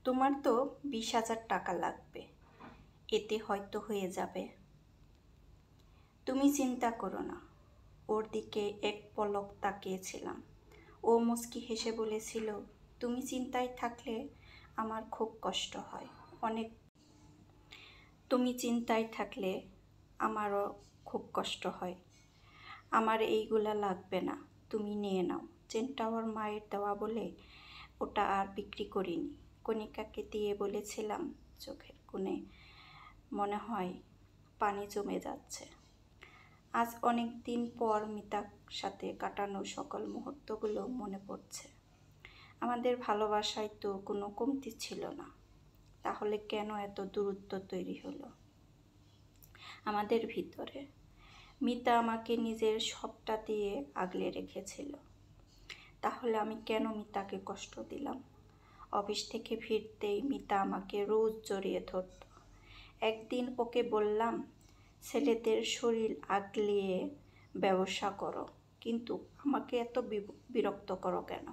তোমার তো 20,000 টাকা লাগবে, এতে হয়তো হয়ে যাবে। তুমি চিন্তা করো না। ওর দিকে এক পলক তাকিয়েছিলাম। ও মুচকি হেসে বলেছিল, তুমি চিন্তায় থাকলে আমার খুব কষ্ট হয়। তুমি চিন্তায় থাকলে আমারও খুব কষ্ট হয়। আমার এইগুলা লাগবে না, তুমি নিয়ে নাও। চেনটা ওর মায়ের দেওয়া বলে ওটা আর বিক্রি করিনি। কণিকাকে দিয়ে বলেছিলাম, চোখের কোণে মনে হয় পানি জমে যাচ্ছে। আজ অনেক দিন পর মিতার সাথে কাটানো সকল মুহূর্তগুলো মনে পড়ছে। আমাদের ভালোবাসায় তো কোনো কমতি ছিল না, তাহলে কেন এত দূরত্ব তৈরি হলো আমাদের ভিতরে? মিতা আমাকে নিজের সবটা দিয়ে আগলে রেখেছিল, তাহলে আমি কেন মিতাকে কষ্ট দিলাম? অফিস থেকে ফিরতেই মিতা আমাকে রোজ জড়িয়ে ধরত। একদিন ওকে বললাম, ছেলেদের শরীর আগলিয়ে ব্যবসা করো, কিন্তু আমাকে এত বিরক্ত করো কেন?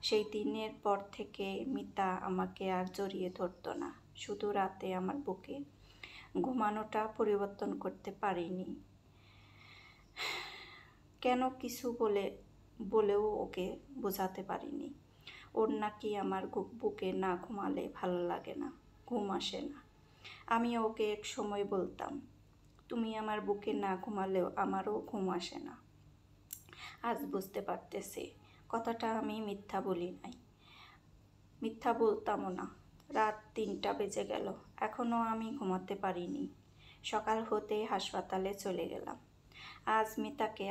সেই দিনের পর থেকে মিতা আমাকে আর জড়িয়ে ধরত না। শুধু রাতে আমার বুকে ঘুমানোটা পরিবর্তন করতে পারিনি কেন, কিছু বলেও ওকে বোঝাতে পারিনি। ওর নাকি আমার বুকে না ঘুমালে ভালো লাগে না, ঘুম আসে না। আমি ওকে এক সময় বলতাম, তুমি আমার বুকে না ঘুমালেও আমারও ঘুম আসে না। আজ বুঝতে পারতেছি কথাটা আমি মিথ্যা বলি নাই, মিথ্যা বলতামও না। রাত 3টা বেজে গেল, এখনও আমি ঘুমাতে পারিনি। সকাল হতে হাসপাতালে চলে গেলাম। আজ মিতাকে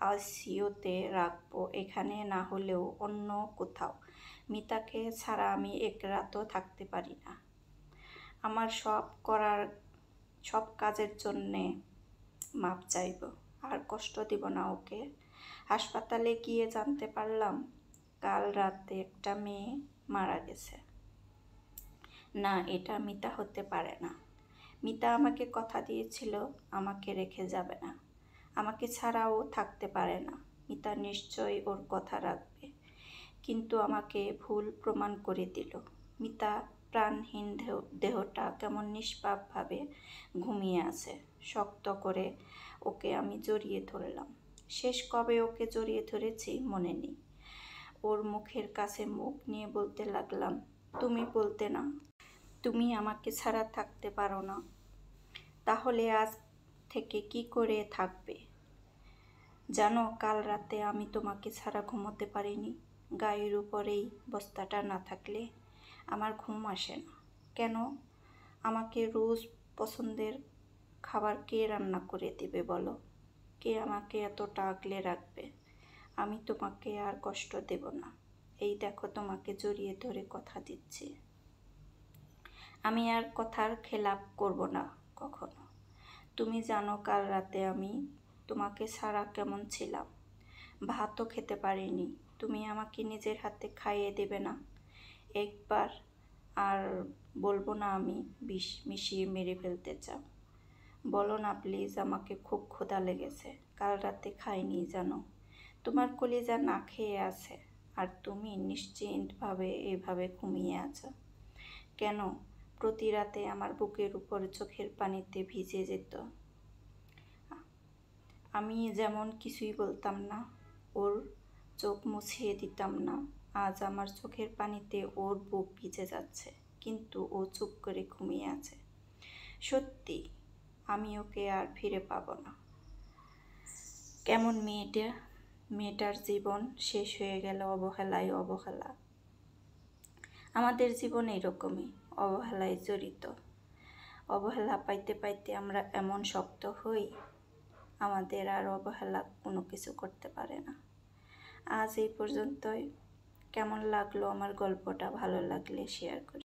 আইসিইউতে রাখবো, এখানে না হলেও অন্য কোথাও। মিতাকে ছাড়া আমি এক রাতও থাকতে পারি না। আমার সব কাজের জন্যে মাপ চাইব, আর কষ্ট দিব না ওকে। হাসপাতালে গিয়ে জানতে পারলাম কাল রাতে একটা মেয়ে মারা গেছে। না, এটা মিতা হতে পারে না। মিতা আমাকে কথা দিয়েছিল আমাকে রেখে যাবে না, আমাকে ছাড়াও থাকতে পারে না। মিতা নিশ্চয়ই ওর কথা রাখবে, কিন্তু আমাকে ভুল প্রমাণ করে দিল। মিতা প্রাণহীন দেহটা কেমন নিষ্পাপভাবে ঘুমিয়ে আছে। শক্ত করে ওকে আমি জড়িয়ে ধরলাম। শেষ কবে ওকে জড়িয়ে ধরেছি মনে নেই। ওর মুখের কাছে মুখ নিয়ে বলতে লাগলাম, তুমি বলতে না তুমি আমাকে ছাড়া থাকতে পারো না, তাহলে আজ থেকে কি করে থাকবে? জানো, কাল রাতে আমি তোমাকে ছাড়া ঘুমোতে পারিনি। গায়ের উপরেই বস্তাটা না থাকলে আমার ঘুম আসে না। কেন? আমাকে রোজ পছন্দের খাবার কে রান্না করে দেবে বলো? কে আমাকে এতটা আগলে রাখবে? আমি তোমাকে আর কষ্ট দেব না। এই দেখো, তোমাকে জড়িয়ে ধরে কথা দিচ্ছি, আমি আর কথার খেলাপ করব না কখনো। তুমি জানো কাল রাতে আমি তোমাকে ছাড়া কেমন ছিলাম। ভাতও খেতে পারিনি। তুমি আমাকে নিজের হাতে খাইয়ে দেবে না একবার? আর বলবো না আমি বিষ মিশিয়ে মেরে ফেলতে চাও? বলো না প্লিজ, আমাকে খুব ক্ষুধা লেগেছে, কাল রাতে খাইনি জানো। তোমার কলিজা না খেয়ে আছে, আর তুমি নিশ্চিন্তভাবে এভাবে ঘুমিয়ে আছো কেন? প্রতি রাতে আমার বুকের উপর চোখের পানিতে ভিজে যেত। আমি যেমন কিছুই বলতাম না, ওর চোখ মুছিয়ে দিতাম না। আজ আমার চোখের পানিতে ওর বুক ভিজে যাচ্ছে, কিন্তু ও চুপ করে ঘুমিয়ে আছে। সত্যি আমি ওকে আর ফিরে পাবো না। কেমন মেয়েটার জীবন শেষ হয়ে গেল অবহেলা। আমাদের জীবন এরকমই, অবহেলায় জড়িত। অবহেলা পাইতে পাইতে আমরা এমন শক্ত হই, আমাদের আর অবহেলা কোনো কিছু করতে পারে না। আজ এই পর্যন্তই। কেমন লাগলো আমার গল্পটা? ভালো লাগলে শেয়ার করি।